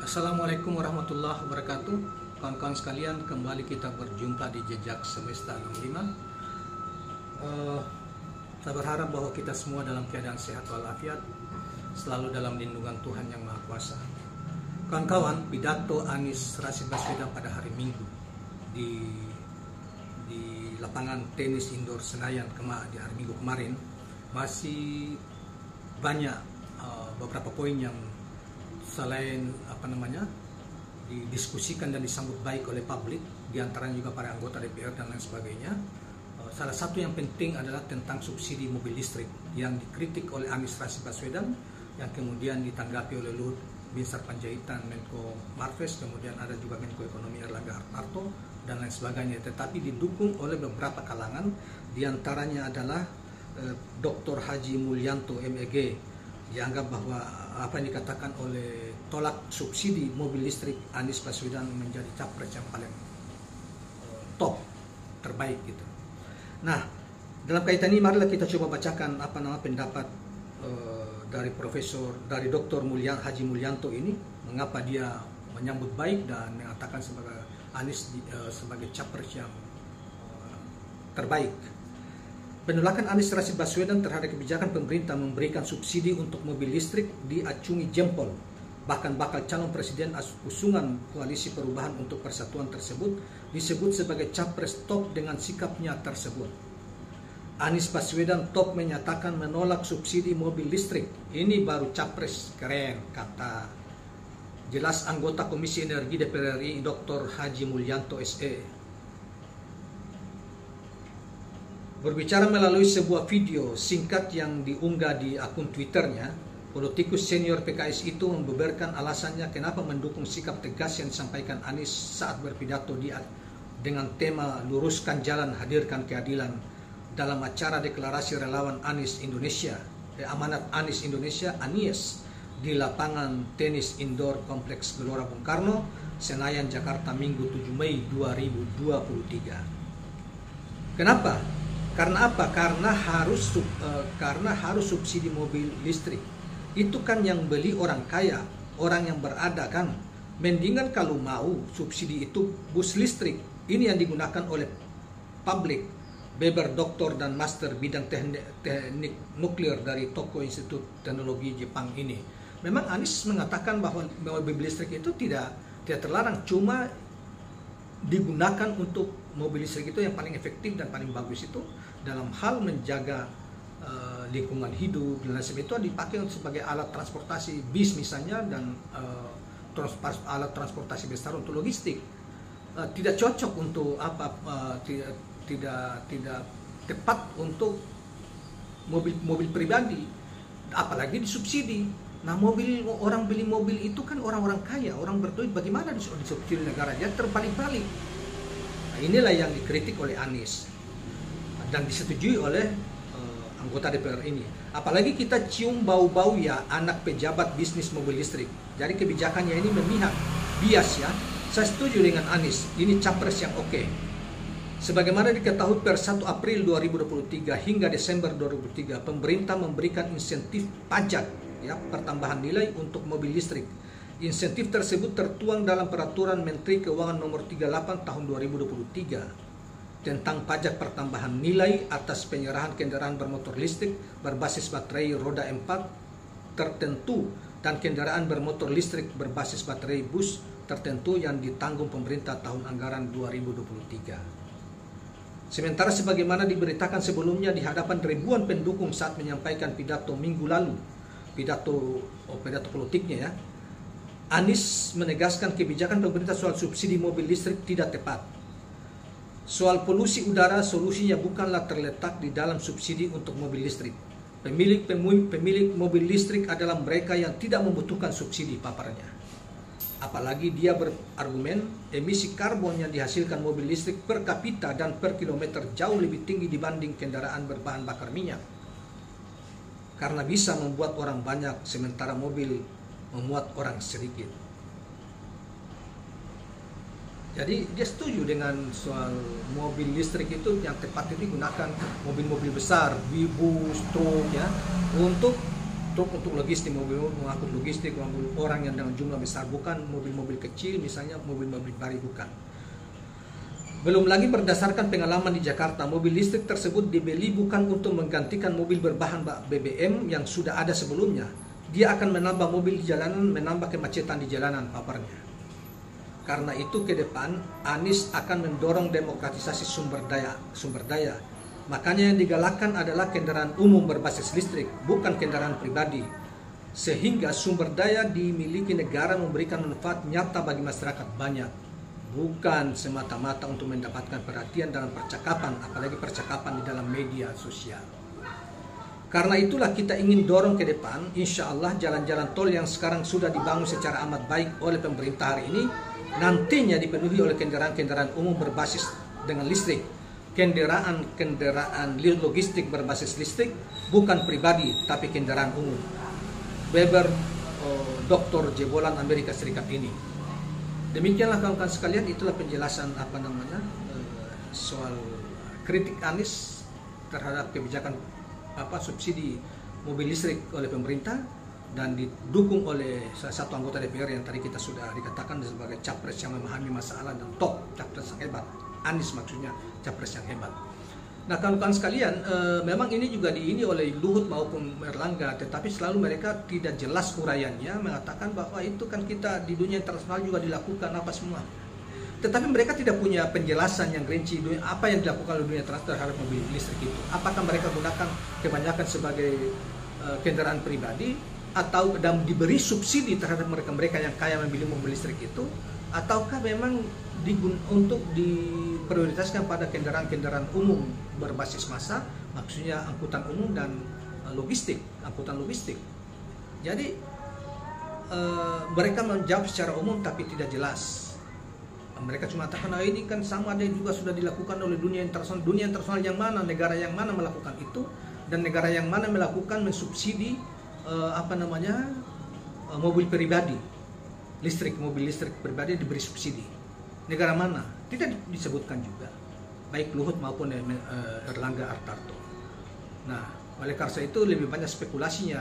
Assalamualaikum warahmatullahi wabarakatuh. Kawan-kawan sekalian, kembali kita berjumpa di Jejak Semesta 65. Saya berharap bahwa kita semua dalam keadaan sehat walafiat, selalu dalam lindungan Tuhan Yang Maha Kuasa. Kawan-kawan, pidato Anies Rashid Baswedan pada hari Minggu di lapangan tenis indoor Senayan di hari Minggu kemarin masih banyak beberapa poin yang selain didiskusikan dan disambut baik oleh publik, diantaranya juga para anggota DPR dan lain sebagainya. Salah satu yang penting adalah tentang subsidi mobil listrik yang dikritik oleh Anies Rashid Baswedan, yang kemudian ditanggapi oleh Luhut Binsar Panjaitan, Menko Marves, kemudian ada juga Menko Ekonomi Erlangga Hartarto dan lain sebagainya, tetapi didukung oleh beberapa kalangan, diantaranya adalah Dr. Haji Mulyanto MEG. Dianggap bahwa apa yang dikatakan oleh tolak subsidi mobil listrik Anies Baswedan menjadi capres yang paling top, terbaik gitu. Nah, dalam kaitan ini marilah kita coba bacakan pendapat dari Dr. Haji Mulyanto ini, mengapa dia menyambut baik dan mengatakan sebagai Anies sebagai capres yang terbaik. Penolakan Anies Rashid Baswedan terhadap kebijakan pemerintah memberikan subsidi untuk mobil listrik diacungi jempol. Bahkan bakal calon presiden usungan Koalisi Perubahan untuk Persatuan tersebut disebut sebagai capres top dengan sikapnya tersebut. Anies Baswedan top menyatakan menolak subsidi mobil listrik. Ini baru capres keren, kata jelas anggota Komisi Energi DPR RI Dr. Haji Mulyanto SE. Berbicara melalui sebuah video singkat yang diunggah di akun Twitternya, politikus senior PKS itu membeberkan alasannya kenapa mendukung sikap tegas yang disampaikan Anies saat berpidato dengan tema luruskan jalan hadirkan keadilan dalam acara deklarasi relawan Anies Indonesia, amanat Anies Indonesia (ANIES) di lapangan tenis indoor Kompleks Gelora Bung Karno, Senayan, Jakarta, Minggu 7 Mei 2023. Kenapa? Karena apa? Karena harus subsidi mobil listrik. Itu kan yang beli orang kaya, orang yang berada kan. Mendingan kalau mau subsidi itu bus listrik. Ini yang digunakan oleh publik. Weber doktor dan master bidang teknik nuklir dari Tokyo Institut Teknologi Jepang ini. Memang Anies mengatakan bahwa mobil listrik itu tidak terlarang, cuma digunakan untuk mobil listrik itu yang paling efektif dan paling bagus itu dalam hal menjaga lingkungan hidup dan lain sebagainya, itu dipakai sebagai alat transportasi bis misalnya, dan alat transportasi besar untuk logistik. Tidak cocok untuk tidak tepat untuk mobil pribadi, apalagi disubsidi. Nah, orang beli mobil itu kan orang-orang kaya, orang berduit, bagaimana disubsidi negara? Dia terbalik-balik. Nah, inilah yang dikritik oleh Anies dan disetujui oleh anggota DPR ini. Apalagi kita cium bau-bau ya anak pejabat bisnis mobil listrik. Jadi kebijakannya ini memihak, bias ya. Saya setuju dengan Anies, ini capres yang oke. Sebagaimana diketahui per 1 April 2023 hingga Desember 2023, pemerintah memberikan insentif pajak ya pertambahan nilai untuk mobil listrik. Insentif tersebut tertuang dalam Peraturan Menteri Keuangan Nomor 38 Tahun 2023 tentang pajak pertambahan nilai atas penyerahan kendaraan bermotor listrik berbasis baterai roda 4 tertentu dan kendaraan bermotor listrik berbasis baterai bus tertentu yang ditanggung pemerintah tahun anggaran 2023. Sementara sebagaimana diberitakan sebelumnya di hadapan ribuan pendukung saat menyampaikan pidato minggu lalu, pidato politiknya ya, Anies menegaskan kebijakan pemerintah soal subsidi mobil listrik tidak tepat. Soal polusi udara, solusinya bukanlah terletak di dalam subsidi untuk mobil listrik. Pemilik mobil listrik adalah mereka yang tidak membutuhkan subsidi, paparnya. Apalagi dia berargumen emisi karbon yang dihasilkan mobil listrik per kapita dan per kilometer jauh lebih tinggi dibanding kendaraan berbahan bakar minyak. Karena bisa membuat orang banyak, sementara mobil memuat orang sedikit. Jadi dia setuju dengan soal mobil listrik itu yang tepat itu digunakan mobil-mobil besar, bus, truk ya, untuk truk untuk logistik, mobil mengangkut logistik, mengangkut orang yang dengan jumlah besar, bukan mobil-mobil kecil, misalnya mobil-mobil bari, bukan. Belum lagi berdasarkan pengalaman di Jakarta, mobil listrik tersebut dibeli bukan untuk menggantikan mobil berbahan BBM yang sudah ada sebelumnya. Dia akan menambah mobil di jalanan, menambah kemacetan di jalanan, paparnya. Karena itu ke depan Anies akan mendorong demokratisasi sumber daya. Makanya yang digalakkan adalah kendaraan umum berbasis listrik, bukan kendaraan pribadi. Sehingga sumber daya dimiliki negara memberikan manfaat nyata bagi masyarakat banyak. Bukan semata-mata untuk mendapatkan perhatian dalam percakapan, apalagi percakapan di dalam media sosial. Karena itulah kita ingin dorong ke depan, insya Allah jalan-jalan tol yang sekarang sudah dibangun secara amat baik oleh pemerintah hari ini, nantinya dipenuhi oleh kendaraan-kendaraan umum berbasis dengan listrik. Kendaraan logistik berbasis listrik, bukan pribadi tapi kendaraan umum. Weber, doktor jebolan Amerika Serikat ini. Demikianlah kawan-kawan sekalian, itulah penjelasan soal kritik Anies terhadap kebijakan subsidi mobil listrik oleh pemerintah dan didukung oleh salah satu anggota DPR yang tadi kita sudah dikatakan sebagai capres yang memahami masalah dan top capres yang hebat. Anies maksudnya capres yang hebat. Nah kawan-kawan sekalian, memang ini juga diini oleh Luhut maupun Erlangga, tetapi selalu mereka tidak jelas uraiannya, mengatakan bahwa itu kan kita di dunia internasional juga dilakukan apa semua. Tetapi mereka tidak punya penjelasan yang rinci apa yang dilakukan oleh dunia internasional terhadap mobil listrik itu. Apakah mereka gunakan kebanyakan sebagai kendaraan pribadi, atau diberi subsidi terhadap mereka-mereka yang kaya membeli mobil listrik itu, ataukah memang untuk diprioritaskan pada kendaraan-kendaraan umum berbasis massa, maksudnya angkutan umum dan angkutan logistik. Jadi mereka menjawab secara umum tapi tidak jelas. Mereka cuma katakan, ini kan sama ada juga sudah dilakukan oleh dunia internasional. Dunia internasional yang mana, negara yang mana melakukan itu, dan negara yang mana melakukan mensubsidi mobil pribadi listrik, mobil listrik pribadi diberi subsidi. Negara mana? Tidak disebutkan juga, baik Luhut maupun Erlangga Hartarto. Nah, oleh karena itu lebih banyak spekulasinya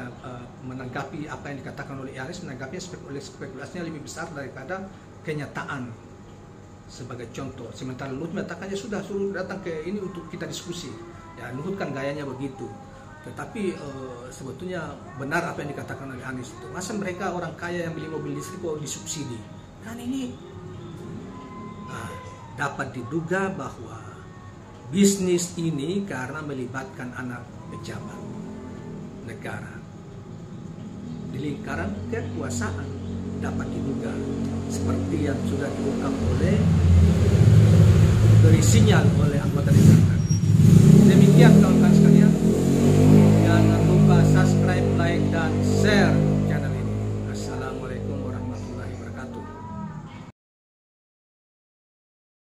menanggapi apa yang dikatakan oleh Anies, menanggapinya spekulasinya lebih besar daripada kenyataan. Sebagai contoh, sementara Luhut mengatakannya sudah suruh datang ke ini untuk kita diskusi. Ya, Luhut kan gayanya begitu. Tetapi sebetulnya benar apa yang dikatakan oleh Anies itu. Masa mereka orang kaya yang beli mobil listrik kok disubsidi? Kan ini dapat diduga bahwa bisnis ini karena melibatkan anak pejabat negara di lingkaran kekuasaan, dapat diduga seperti yang sudah diungkap oleh beri sinyal oleh anggota DPR.